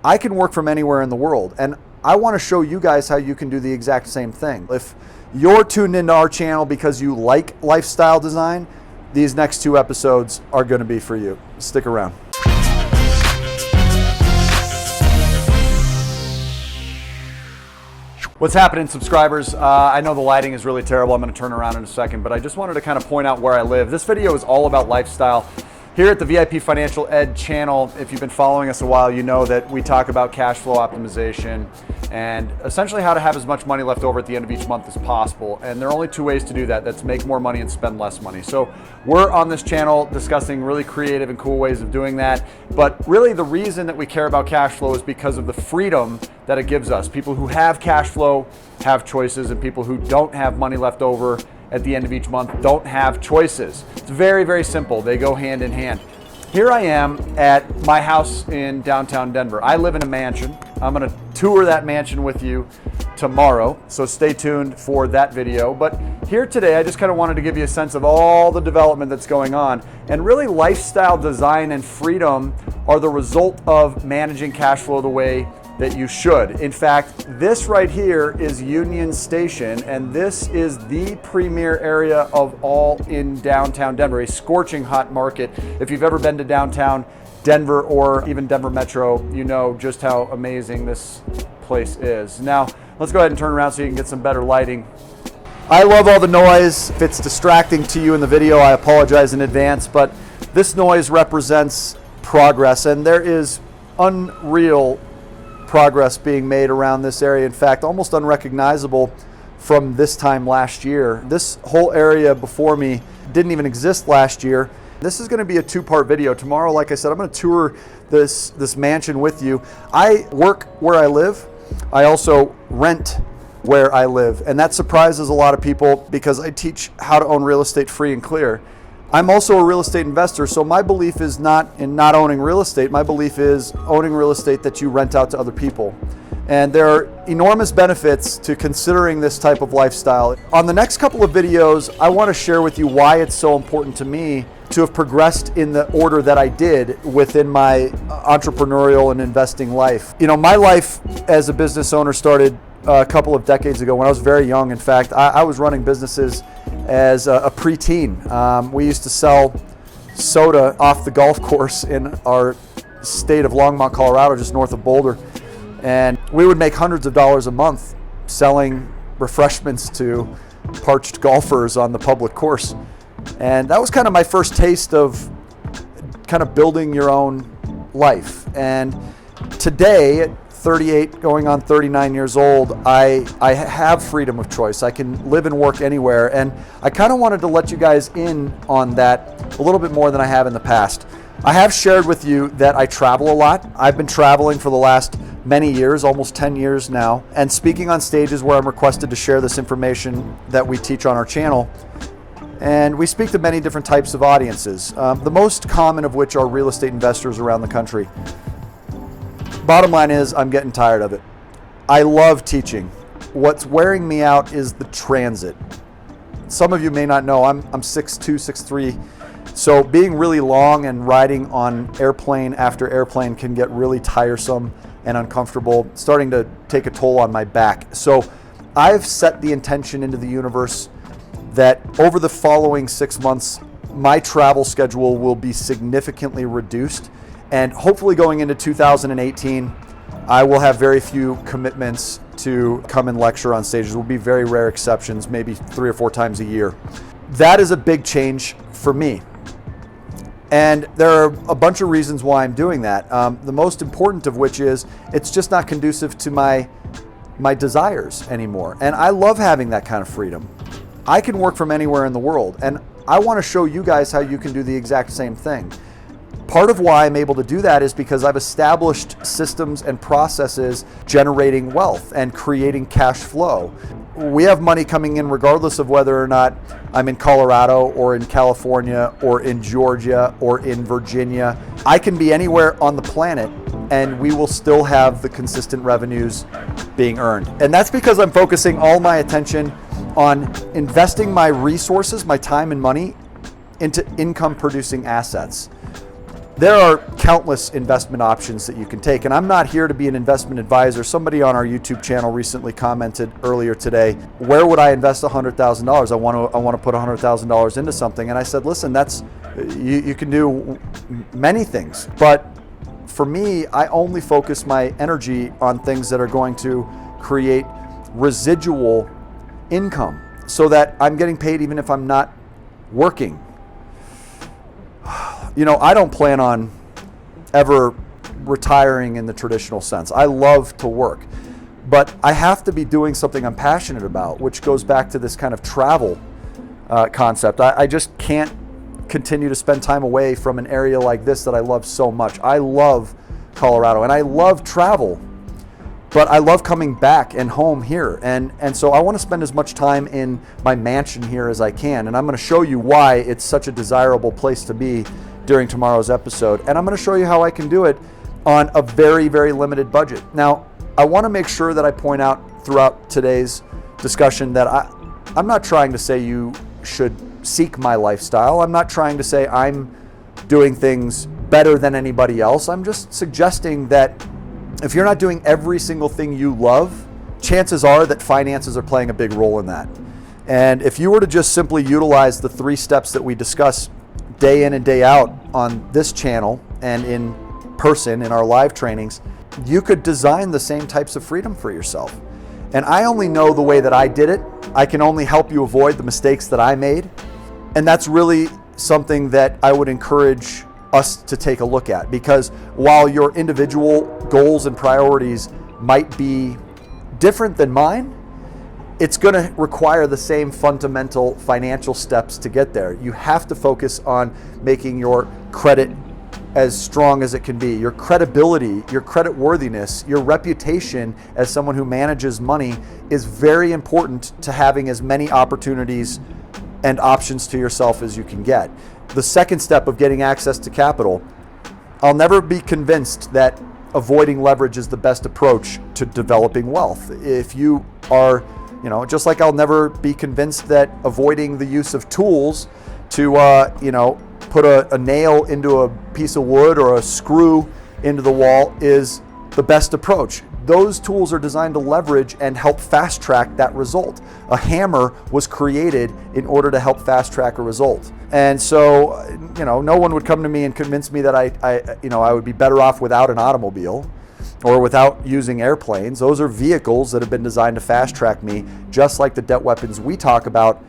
I can work from anywhere in the world, and I want to show you guys how you can do the exact same thing. If you're tuned into our channel because you like lifestyle design, these next 2 episodes are going to be for you. Stick around. What's happening, subscribers? I know the lighting is really terrible. I'm going to turn around in a second, but I just wanted to kind of point out where I live. This video is all about lifestyle. Here at the VIP Financial Ed channel, if you've been following us a while, you know that we talk about cash flow optimization and essentially how to have as much money left over at the end of each month as possible. And there are only 2 ways to do that. That's make more money and spend less money. So we're on this channel discussing really creative and cool ways of doing that. But really the reason that we care about cash flow is because of the freedom that it gives us. People who have cash flow have choices, and people who don't have money left over at the end of each month don't have choices. It's very, very simple. They go hand in hand. Here I am at my house in downtown Denver. I live in a mansion. I'm gonna tour that mansion with you tomorrow, so stay tuned for that video. But here today, I just kind of wanted to give you a sense of all the development that's going on. And really, lifestyle design and freedom are the result of managing cash flow the way that you should. In fact, this right here is Union Station, and this is the premier area of all in downtown Denver, a scorching hot market. If you've ever been to downtown Denver or even Denver Metro, you know just how amazing this place is. Now, let's go ahead and turn around so you can get some better lighting. I love all the noise. If it's distracting to you in the video, I apologize in advance, but this noise represents progress, and there is unreal progress being made around this area. In fact, almost unrecognizable from this time last year. This whole area before me didn't even exist last year. This is going to be a 2-part video. Tomorrow, like I said, I'm going to tour this mansion with you. I work where I live. I also rent where I live, and that surprises a lot of people because I teach how to own real estate free and clear. I'm also a real estate investor, so my belief is not in not owning real estate. My belief is owning real estate that you rent out to other people. And there are enormous benefits to considering this type of lifestyle. On the next couple of videos, I want to share with you why it's so important to me to have progressed in the order that I did within my entrepreneurial and investing life. You know, my life as a business owner started a couple of decades ago when I was very young. In fact, I was running businesses as a preteen. We used to sell soda off the golf course in our state of Longmont, Colorado, just north of Boulder. And we would make hundreds of dollars a month selling refreshments to parched golfers on the public course. And that was kind of my first taste of kind of building your own life. And today, at 38 going on 39 years old, I have freedom of choice. I can live and work anywhere, and I kind of wanted to let you guys in on that a little bit more than I have in the past. I have shared with you that I travel a lot. I've been traveling for the last many years, almost 10 years now, and speaking on stages where I'm requested to share this information that we teach on our channel. And we speak to many different types of audiences, the most common of which are real estate investors around the country. Bottom line is, I'm getting tired of it. I love teaching. What's wearing me out is the transit. Some of you may not know, I'm 6'2", 6'3", so being really long and riding on airplane after airplane can get really tiresome and uncomfortable, starting to take a toll on my back. So I've set the intention into the universe that over the following 6 months, my travel schedule will be significantly reduced. And hopefully going into 2018, I will have very few commitments to come and lecture on stages. There will be very rare exceptions, maybe 3 or 4 times a year. That is a big change for me. And there are a bunch of reasons why I'm doing that. The most important of which is it's just not conducive to my desires anymore. And I love having that kind of freedom. I can work from anywhere in the world, and I want to show you guys how you can do the exact same thing. Part of why I'm able to do that is because I've established systems and processes generating wealth and creating cash flow. We have money coming in regardless of whether or not I'm in Colorado or in California or in Georgia or in Virginia. I can be anywhere on the planet and we will still have the consistent revenues being earned. And that's because I'm focusing all my attention on investing my resources, my time and money into income producing assets. there are countless investment options that you can take. And I'm not here to be an investment advisor. Somebody on our YouTube channel recently commented earlier today, where would I invest $100,000? I want to put $100,000 into something. And I said, listen, you can do many things. But for me, I only focus my energy on things that are going to create residual income so that I'm getting paid even if I'm not working. I don't plan on ever retiring in the traditional sense. I love to work, but I have to be doing something I'm passionate about, which goes back to this kind of travel concept. I just can't continue to spend time away from an area like this that I love so much. I love Colorado and I love travel, but I love coming back and home here. And so I want to spend as much time in my mansion here as I can. And I'm going to show you why it's such a desirable place to be during tomorrow's episode. And I'm going to show you how I can do it on a very, very limited budget. Now, I want to make sure that I point out throughout today's discussion that I'm not trying to say you should seek my lifestyle. I'm not trying to say I'm doing things better than anybody else. I'm just suggesting that if you're not doing every single thing you love, chances are that finances are playing a big role in that. And if you were to just simply utilize the 3 steps that we discuss day in and day out on this channel and in person in our live trainings, you could design the same types of freedom for yourself. And I only know the way that I did it. I can only help you avoid the mistakes that I made. And that's really something that I would encourage us to take a look at, because while your individual goals and priorities might be different than mine, it's going to require the same fundamental financial steps to get there. You have to focus on making your credit as strong as it can be. Your credibility, your credit worthiness, your reputation as someone who manages money is very important to having as many opportunities and options to yourself as you can get. The second step of getting access to capital, I'll never be convinced that avoiding leverage is the best approach to developing wealth. If you are, just like I'll never be convinced that avoiding the use of tools to, put a nail into a piece of wood or a screw into the wall is the best approach. Those tools are designed to leverage and help fast track that result. A hammer was created in order to help fast track a result. And so, no one would come to me and convince me that I would be better off without an automobile or without using airplanes. Those are vehicles that have been designed to fast track me, just like the debt weapons we talk about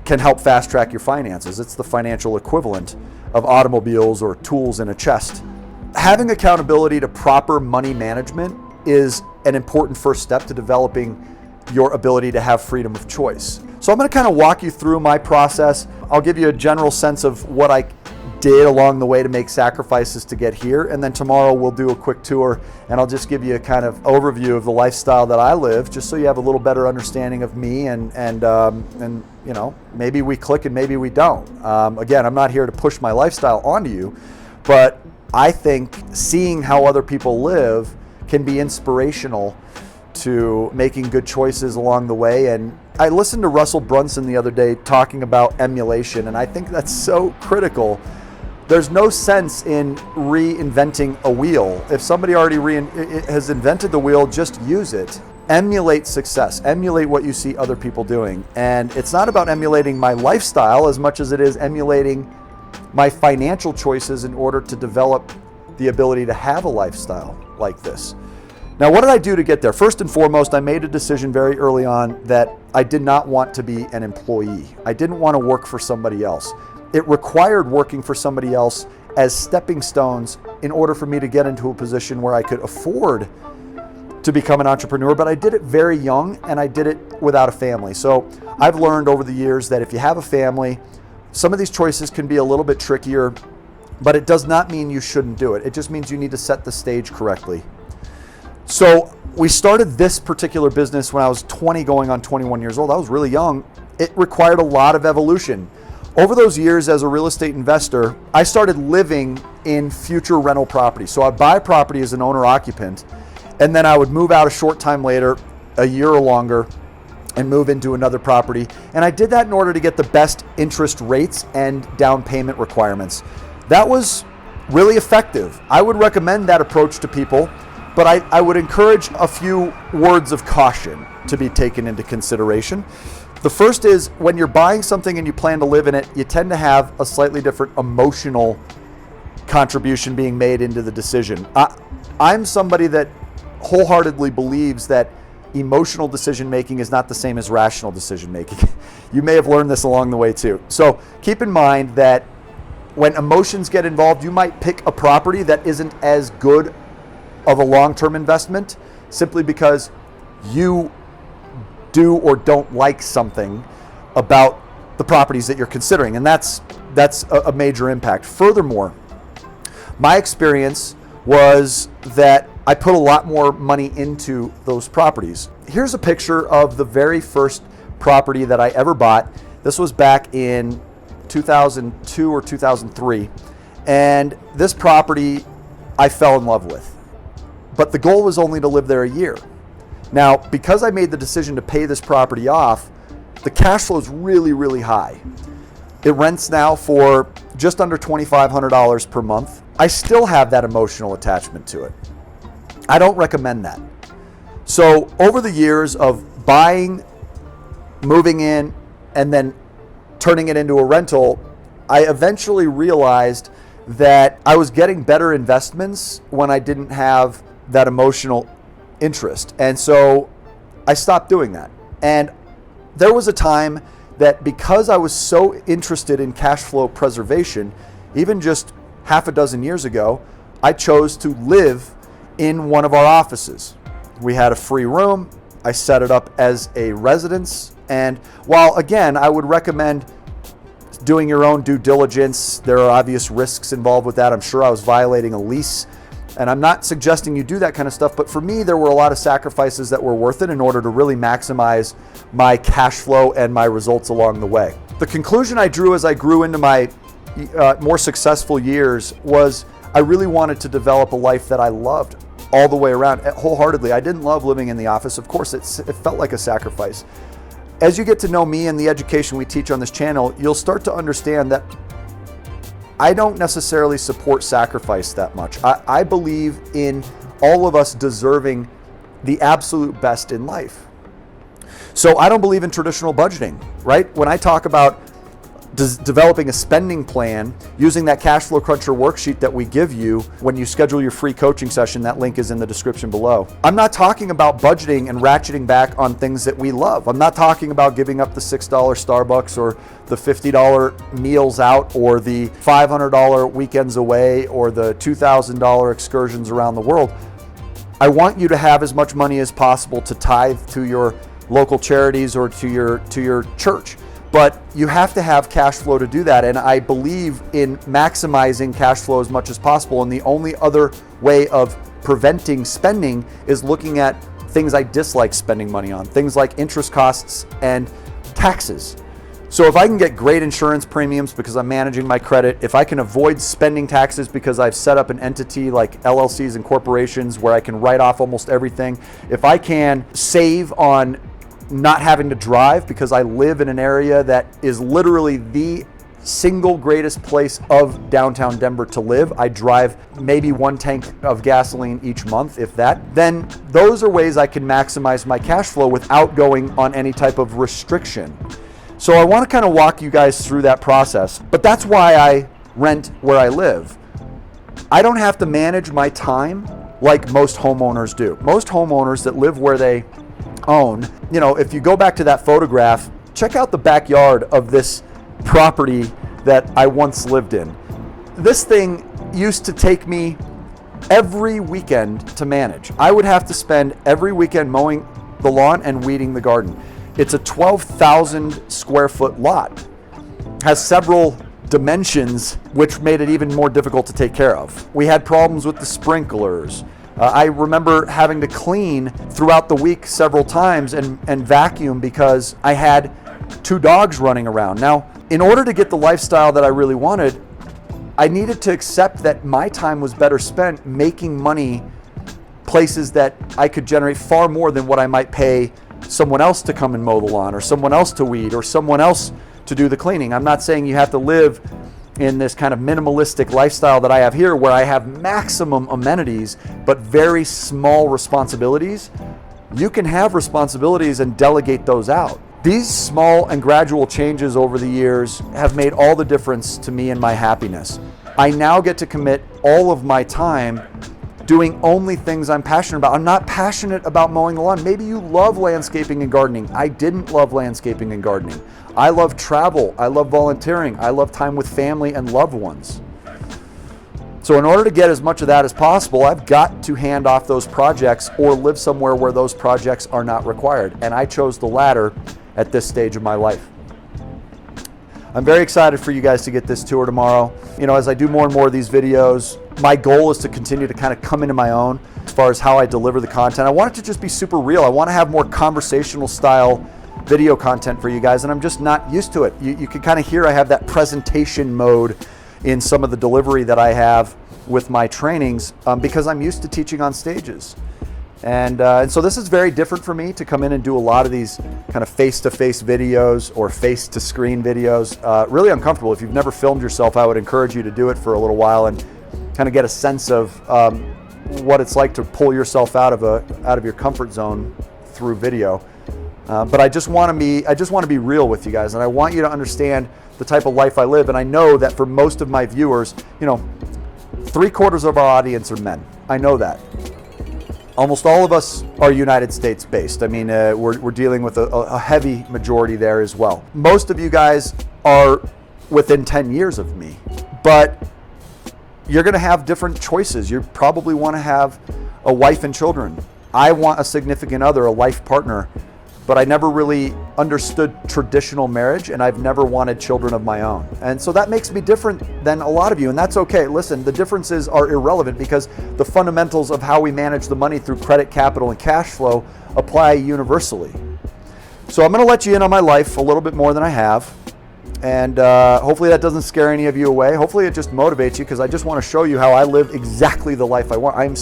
can help fast track your finances. It's the financial equivalent of automobiles or tools in a chest. Having accountability to proper money management is an important first step to developing your ability to have freedom of choice. So I'm going to kind of walk you through my process. I'll give you a general sense of what I did along the way to make sacrifices to get here. And then tomorrow we'll do a quick tour and I'll just give you a kind of overview of the lifestyle that I live, just so you have a little better understanding of me and maybe we click and maybe we don't. Again, I'm not here to push my lifestyle onto you, but I think seeing how other people live can be inspirational to making good choices along the way. And I listened to Russell Brunson the other day talking about emulation, and I think that's so critical. There's no sense in reinventing a wheel. If somebody already has invented the wheel, just use it. Emulate success. Emulate what you see other people doing. And it's not about emulating my lifestyle as much as it is emulating my financial choices in order to develop the ability to have a lifestyle like this. Now, what did I do to get there? First and foremost, I made a decision very early on that I did not want to be an employee. I didn't want to work for somebody else. It required working for somebody else as stepping stones in order for me to get into a position where I could afford to become an entrepreneur, but I did it very young and I did it without a family. So I've learned over the years that if you have a family, some of these choices can be a little bit trickier, but it does not mean you shouldn't do it. It just means you need to set the stage correctly. So we started this particular business when I was 20 going on 21 years old. I was really young. It required a lot of evolution. Over those years as a real estate investor, I started living in future rental property. So I'd buy property as an owner occupant, and then I would move out a short time later, a year or longer, and move into another property. And I did that in order to get the best interest rates and down payment requirements. That was really effective. I would recommend that approach to people, but I would encourage a few words of caution to be taken into consideration. The first is when you're buying something and you plan to live in it, you tend to have a slightly different emotional contribution being made into the decision. I'm somebody that wholeheartedly believes that emotional decision making is not the same as rational decision making. You may have learned this along the way too. So keep in mind that when emotions get involved, you might pick a property that isn't as good of a long-term investment simply because you do or don't like something about the properties that you're considering. And that's a major impact. Furthermore, my experience was that I put a lot more money into those properties. Here's a picture of the very first property that I ever bought. This was back in 2002 or 2003. And this property I fell in love with. But the goal was only to live there a year. Now, because I made the decision to pay this property off, the cash flow is really, really high. It rents now for just under $2,500 per month. I still have that emotional attachment to it. I don't recommend that. So over the years of buying, moving in, and then turning it into a rental, I eventually realized that I was getting better investments when I didn't have that emotional interest. And so I stopped doing that. And there was a time that because I was so interested in cash flow preservation, even just half a dozen years ago, I chose to live in one of our offices. We had a free room. I set it up as a residence. And while again, I would recommend doing your own due diligence, there are obvious risks involved with that. I'm sure I was violating a lease. And I'm not suggesting you do that kind of stuff, but for me, there were a lot of sacrifices that were worth it in order to really maximize my cash flow and my results along the way. The conclusion I drew as I grew into my more successful years was I really wanted to develop a life that I loved all the way around, wholeheartedly. I didn't love living in the office. Of course, it felt like a sacrifice. As you get to know me and the education we teach on this channel, you'll start to understand that I don't necessarily support sacrifice that much. I believe in all of us deserving the absolute best in life. So I don't believe in traditional budgeting, right? When I talk about developing a spending plan using that cash flow cruncher worksheet that we give you when you schedule your free coaching session, that link is in the description below. I'm not talking about budgeting and ratcheting back on things that we love. I'm not talking about giving up the $6 Starbucks or the $50 meals out or the $500 weekends away or the $2,000 excursions around the world. I want you to have as much money as possible to tithe to your local charities or to your church. But you have to have cash flow to do that. And I believe in maximizing cash flow as much as possible. And the only other way of preventing spending is looking at things I dislike spending money on, things like interest costs and taxes. So if I can get great insurance premiums because I'm managing my credit, if I can avoid spending taxes because I've set up an entity like LLCs and corporations where I can write off almost everything, if I can save on not having to drive because I live in an area that is literally the single greatest place of downtown Denver to live. I drive maybe 1 tank of gasoline each month, if that. Then those are ways I can maximize my cash flow without going on any type of restriction. So I want to kind of walk you guys through that process, but that's why I rent where I live. I don't have to manage my time like most homeowners do. Most homeowners that live where they own, if you go back to that photograph, check out the backyard of this property that I once lived in. This thing used to take me every weekend to manage. I would have to spend every weekend mowing the lawn and weeding the garden. It's a 12,000 square foot lot. Has several dimensions, which made it even more difficult to take care of. We had problems with the sprinklers. I remember having to clean throughout the week several times and vacuum because I had 2 dogs running around. Now, in order to get the lifestyle that I really wanted, I needed to accept that my time was better spent making money places that I could generate far more than what I might pay someone else to come and mow the lawn or someone else to weed or someone else to do the cleaning. I'm not saying you have to live in this kind of minimalistic lifestyle that I have here, where I have maximum amenities but very small responsibilities, you can have responsibilities and delegate those out. These small and gradual changes over the years have made all the difference to me and my happiness. I now get to commit all of my time doing only things I'm passionate about. I'm not passionate about mowing the lawn. Maybe you love landscaping and gardening. I didn't love landscaping and gardening. I love travel. I love volunteering. I love time with family and loved ones. So in order to get as much of that as possible, I've got to hand off those projects or live somewhere where those projects are not required. And I chose the latter at this stage of my life. I'm very excited for you guys to get this tour tomorrow. You know, as I do more and more of these videos, my goal is to continue to kind of come into my own as far as how I deliver the content. I want it to just be super real. I want to have more conversational style video content for you guys, and I'm just not used to it. You can kind of hear I have that presentation mode in some of the delivery that I have with my trainings because I'm used to teaching on stages. And so this is very different for me to come in and do a lot of these kind of face-to-face videos or face-to-screen videos. Really uncomfortable. If you've never filmed yourself, I would encourage you to do it for a little while and kind of get a sense of what it's like to pull yourself out of your comfort zone through video. But I just want to be real with you guys, and I want you to understand the type of life I live. And I know that for most of my viewers, you know, 3/4 of our audience are men. I know that. Almost all of us are United States based. I mean, we're dealing with a heavy majority there as well. Most of you guys are within 10 years of me, but you're going to have different choices. You probably want to have a wife and children. I want a significant other, a life partner, but I never really understood traditional marriage, and I've never wanted children of my own. And so that makes me different than a lot of you, and that's okay. Listen, the differences are irrelevant because the fundamentals of how we manage the money through credit, capital, and cash flow apply universally. So I'm going to let you in on my life a little bit more than I have, and hopefully that doesn't scare any of you away. Hopefully it just motivates you, because I just want to show you how I live exactly the life I want. I'm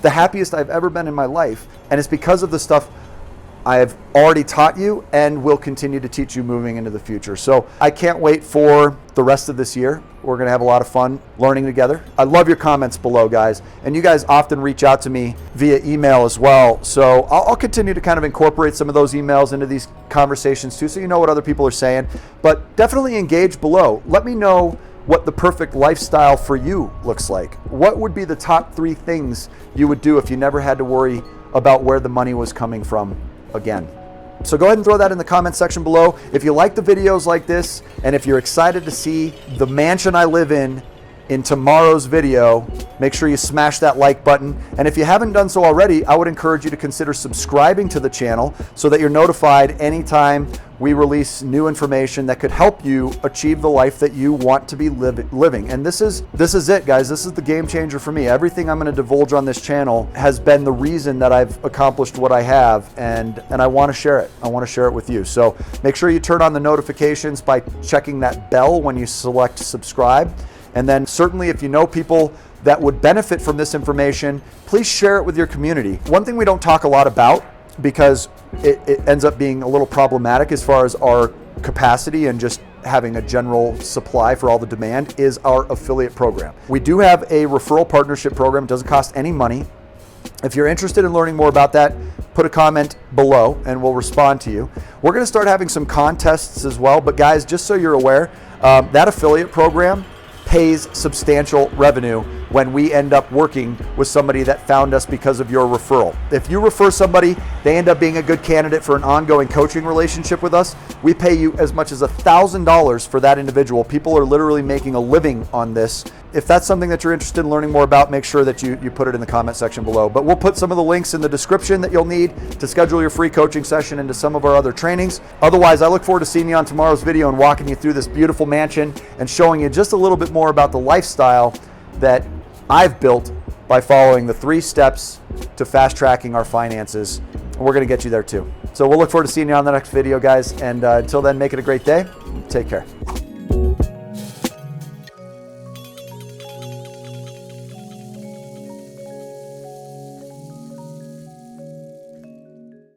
the happiest I've ever been in my life, and it's because of the stuff I have already taught you and will continue to teach you moving into the future. So I can't wait for the rest of this year. We're going to have a lot of fun learning together. I love your comments below, guys. And you guys often reach out to me via email as well. So I'll continue to kind of incorporate some of those emails into these conversations too, so you know what other people are saying. But definitely engage below. Let me know what the perfect lifestyle for you looks like. What would be the top 3 things you would do if you never had to worry about where the money was coming from again? So go ahead and throw that in the comment section below. If you like the videos like this, and if you're excited to see the mansion I live in tomorrow's video, make sure you smash that like button. And if you haven't done so already, I would encourage you to consider subscribing to the channel so that you're notified anytime we release new information that could help you achieve the life that you want to be living. And this is it, guys. This is the game changer for me. Everything I'm going to divulge on this channel has been the reason that I've accomplished what I have, and I want to share it. I want to share it with you. So make sure you turn on the notifications by checking that bell when you select subscribe. And then certainly if you know people that would benefit from this information, please share it with your community. One thing we don't talk a lot about, because it ends up being a little problematic as far as our capacity and just having a general supply for all the demand, is our affiliate program. We do have a referral partnership program. It doesn't cost any money. If you're interested in learning more about that, put a comment below and we'll respond to you. We're going to start having some contests as well. But guys, just so you're aware, that affiliate program pays substantial revenue when we end up working with somebody that found us because of your referral. If you refer somebody, they end up being a good candidate for an ongoing coaching relationship with us, we pay you as much as $1,000 for that individual. People are literally making a living on this. If that's something that you're interested in learning more about, make sure that you put it in the comment section below. But we'll put some of the links in the description that you'll need to schedule your free coaching session into some of our other trainings. Otherwise, I look forward to seeing you on tomorrow's video and walking you through this beautiful mansion and showing you just a little bit more about the lifestyle that I've built by following the 3 steps to fast tracking our finances. And we're going to get you there too. So we'll look forward to seeing you on the next video, guys. And until then, make it a great day. Take care.